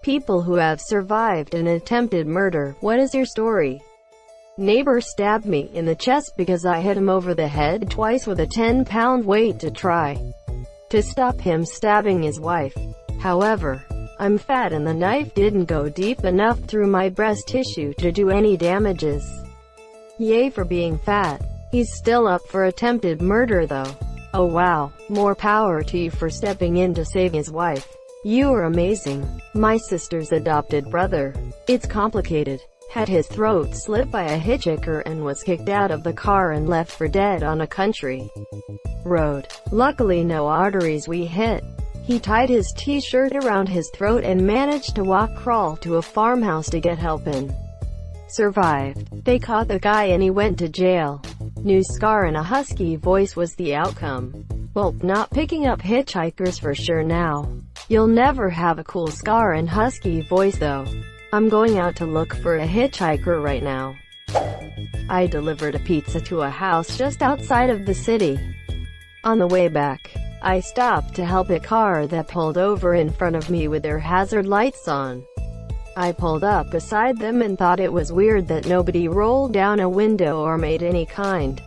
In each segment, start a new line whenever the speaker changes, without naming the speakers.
People who have survived an attempted murder, what is your story? Neighbor stabbed me in the chest because I hit him over the head twice with a 10-pound weight to try to stop him stabbing his wife. However, I'm fat and the knife didn't go deep enough through my breast tissue to do any damages. Yay for being fat. He's still up for attempted murder though. Oh wow, more power to you for stepping in to save his wife. You are amazing. My sister's adopted brother. It's complicated. Had his throat slit by a hitchhiker and was kicked out of the car and left for dead on a country road. Luckily no arteries we hit. He tied his t-shirt around his throat and managed to crawl to a farmhouse to get help in. Survived. They caught the guy and he went to jail. New scar and a husky voice was the outcome. Well, not picking up hitchhikers for sure now. You'll never have a cool scar and husky voice though. I'm going out to look for a hitchhiker right now. I delivered a pizza to a house just outside of the city. On the way back, I stopped to help a car that pulled over in front of me with their hazard lights on. I pulled up beside them and thought it was weird that nobody rolled down a window or made any kind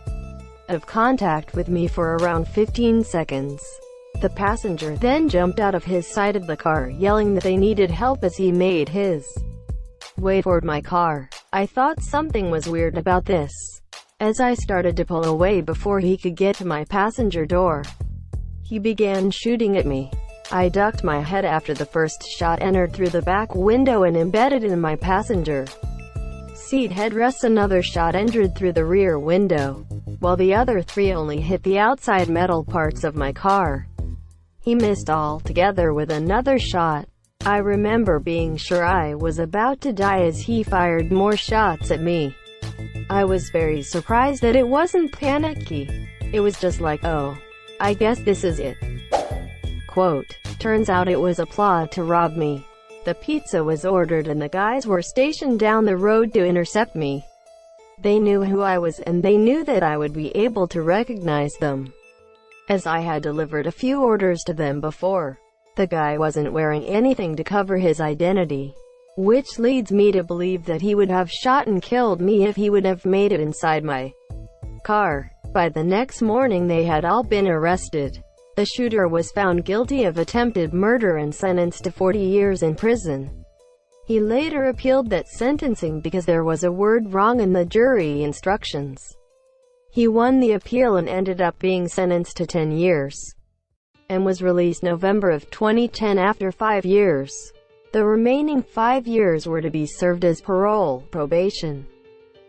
of contact with me for around 15 seconds. The passenger then jumped out of his side of the car yelling that they needed help as he made his way toward my car. I thought something was weird about this. As I started to pull away before he could get to my passenger door, he began shooting at me. I ducked my head after the first shot entered through the back window and embedded in my passenger seat headrest. Another shot entered through the rear window, while the other three only hit the outside metal parts of my car. He missed altogether with another shot. I remember being sure I was about to die as he fired more shots at me. I was very surprised that it wasn't panicky. It was just like, oh, I guess this is it. Quote, turns out it was a plot to rob me. The pizza was ordered and the guys were stationed down the road to intercept me. They knew who I was and they knew that I would be able to recognize them, as I had delivered a few orders to them before. The guy wasn't wearing anything to cover his identity, which leads me to believe that he would have shot and killed me if he would have made it inside my car. By the next morning they had all been arrested. The shooter was found guilty of attempted murder and sentenced to 40 years in prison. He later appealed that sentencing because there was a word wrong in the jury instructions. He won the appeal and ended up being sentenced to 10 years, and was released November of 2010 after 5 years. The remaining 5 years were to be served as probation.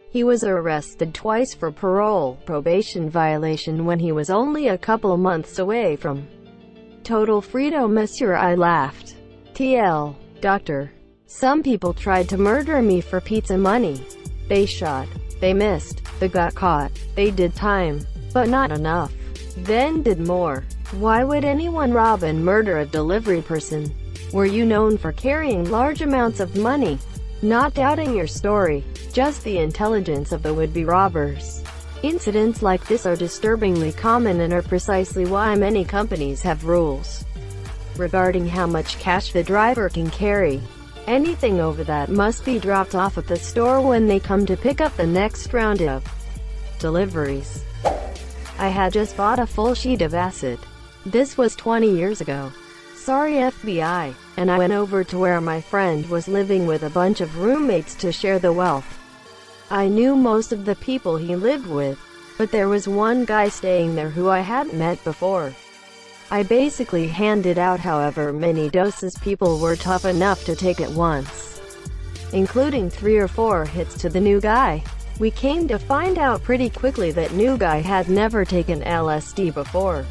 He was arrested twice for probation violation when he was only a couple months away from total freedom. Monsieur, I laughed. TL. Doctor. Some people tried to murder me for pizza money. They shot. They missed. They got caught. They did time. But not enough. Then did more. Why would anyone rob and murder a delivery person? Were you known for carrying large amounts of money? Not doubting your story, just the intelligence of the would-be robbers. Incidents like this are disturbingly common and are precisely why many companies have rules regarding how much cash the driver can carry. Anything over that must be dropped off at the store when they come to pick up the next round of deliveries. I had just bought a full sheet of acid. This was 20 years ago. Sorry FBI. And I went over to where my friend was living with a bunch of roommates to share the wealth. I knew most of the people he lived with, but there was one guy staying there who I hadn't met before. I basically handed out however many doses people were tough enough to take at once, including 3 or 4 hits to the new guy. We came to find out pretty quickly that new guy had never taken LSD before.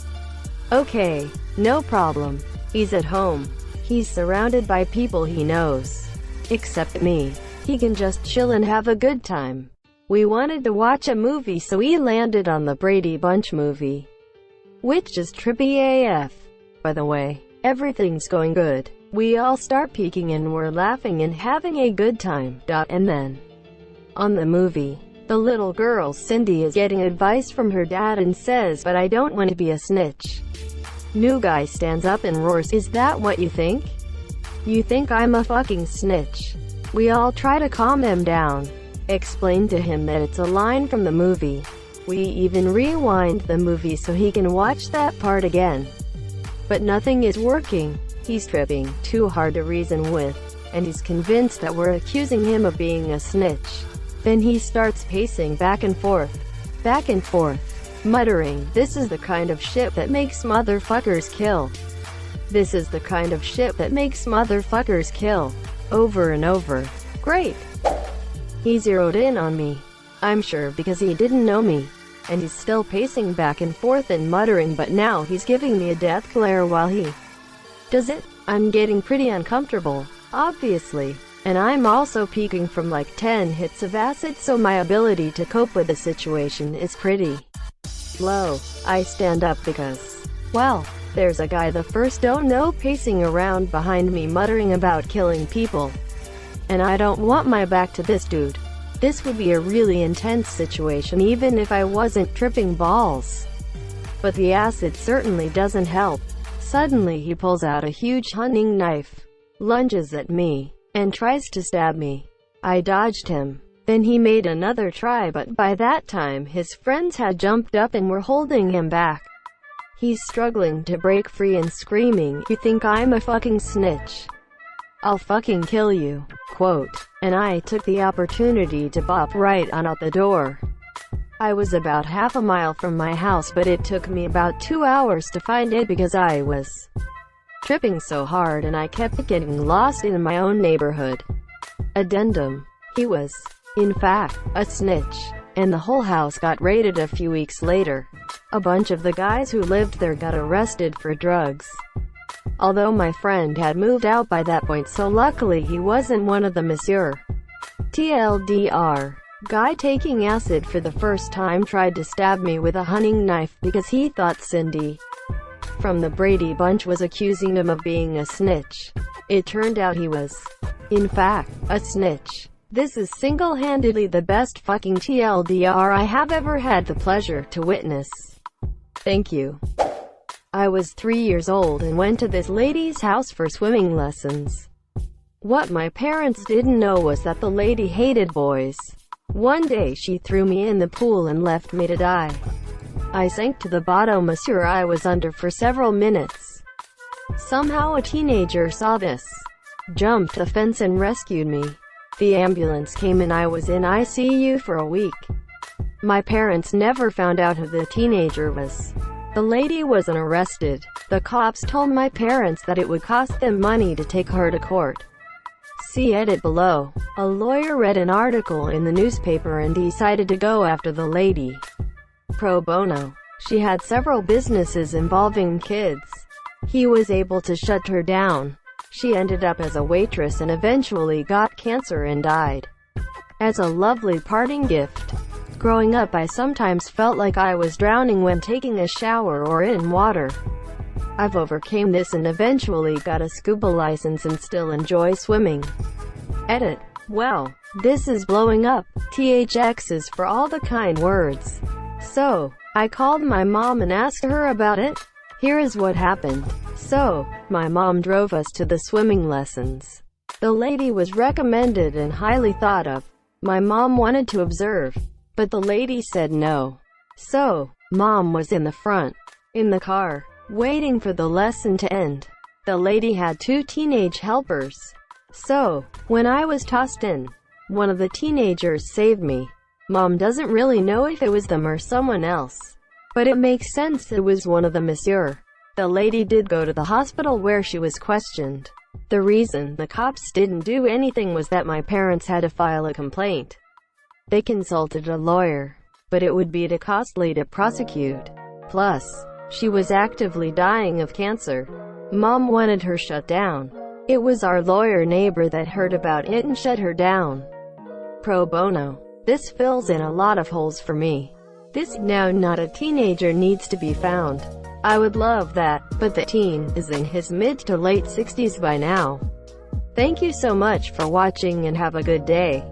Okay, no problem. He's at home. He's surrounded by people he knows. Except me. He can just chill and have a good time. We wanted to watch a movie so we landed on the Brady Bunch movie, which is trippy AF. By the way, everything's going good. We all start peeking and we're laughing and having a good time. And then, on the movie, the little girl Cindy is getting advice from her dad and says, "But I don't want to be a snitch." New guy stands up and roars, "Is that what you think?" You think I'm a fucking snitch? We all try to calm him down. Explain to him that it's a line from the movie. We even rewind the movie so he can watch that part again. But nothing is working. He's tripping, too hard to reason with, and he's convinced that we're accusing him of being a snitch. Then he starts pacing back and forth, muttering, "This is the kind of shit that makes motherfuckers kill. This is the kind of shit that makes motherfuckers kill," over and over. Great. He zeroed in on me. I'm sure because he didn't know me. And he's still pacing back and forth and muttering, but now he's giving me a death glare while he does it. I'm getting pretty uncomfortable, obviously. And I'm also peaking from like 10 hits of acid, so my ability to cope with the situation is pretty low. I stand up because, well, there's a guy the first don't know pacing around behind me muttering about killing people. And I don't want my back to this dude. This would be a really intense situation even if I wasn't tripping balls. But the acid certainly doesn't help. Suddenly he pulls out a huge hunting knife, lunges at me, and tries to stab me. I dodged him. Then he made another try, but by that time his friends had jumped up and were holding him back. He's struggling to break free and screaming, "You think I'm a fucking snitch? I'll fucking kill you," quote. And I took the opportunity to bop right on out the door. I was about half a mile from my house, but it took me about 2 hours to find it because I was tripping so hard and I kept getting lost in my own neighborhood. Addendum. He was, in fact, a snitch. And the whole house got raided a few weeks later. A bunch of the guys who lived there got arrested for drugs. Although my friend had moved out by that point, so luckily he wasn't one of the Monsieur. TLDR. Guy taking acid for the first time tried to stab me with a hunting knife because he thought Cindy from the Brady Bunch was accusing him of being a snitch. It turned out he was, in fact, a snitch. This is single-handedly the best fucking TLDR I have ever had the pleasure to witness. Thank you. I was 3 years old and went to this lady's house for swimming lessons. What my parents didn't know was that the lady hated boys. One day she threw me in the pool and left me to die. I sank to the bottom, monsieur. I was under for several minutes. Somehow a teenager saw this, jumped the fence and rescued me. The ambulance came and I was in ICU for a week. My parents never found out who the teenager was. The lady wasn't arrested. The cops told my parents that it would cost them money to take her to court. See edit below. A lawyer read an article in the newspaper and decided to go after the lady. Pro bono. She had several businesses involving kids. He was able to shut her down. She ended up as a waitress and eventually got cancer and died. As a lovely parting gift. Growing up, I sometimes felt like I was drowning when taking a shower or in water. I've overcame this and eventually got a scuba license and still enjoy swimming. Edit. Well, this is blowing up. THX is for all the kind words. So, I called my mom and asked her about it. Here is what happened. So, my mom drove us to the swimming lessons. The lady was recommended and highly thought of. My mom wanted to observe, but the lady said no. So, mom was in the front, in the car, waiting for the lesson to end. The lady had 2 teenage helpers. So, when I was tossed in, one of the teenagers saved me. Mom doesn't really know if it was them or someone else, but it makes sense it was one of the monsieur. The lady did go to the hospital where she was questioned. The reason the cops didn't do anything was that my parents had to file a complaint. They consulted a lawyer, but it would be too costly to prosecute. Plus, she was actively dying of cancer. Mom wanted her shut down. It was our lawyer neighbor that heard about it and shut her down. Pro bono. This fills in a lot of holes for me. This now not a teenager needs to be found. I would love that, but the teen is in his mid to late 60s by now. Thank you so much for watching and have a good day.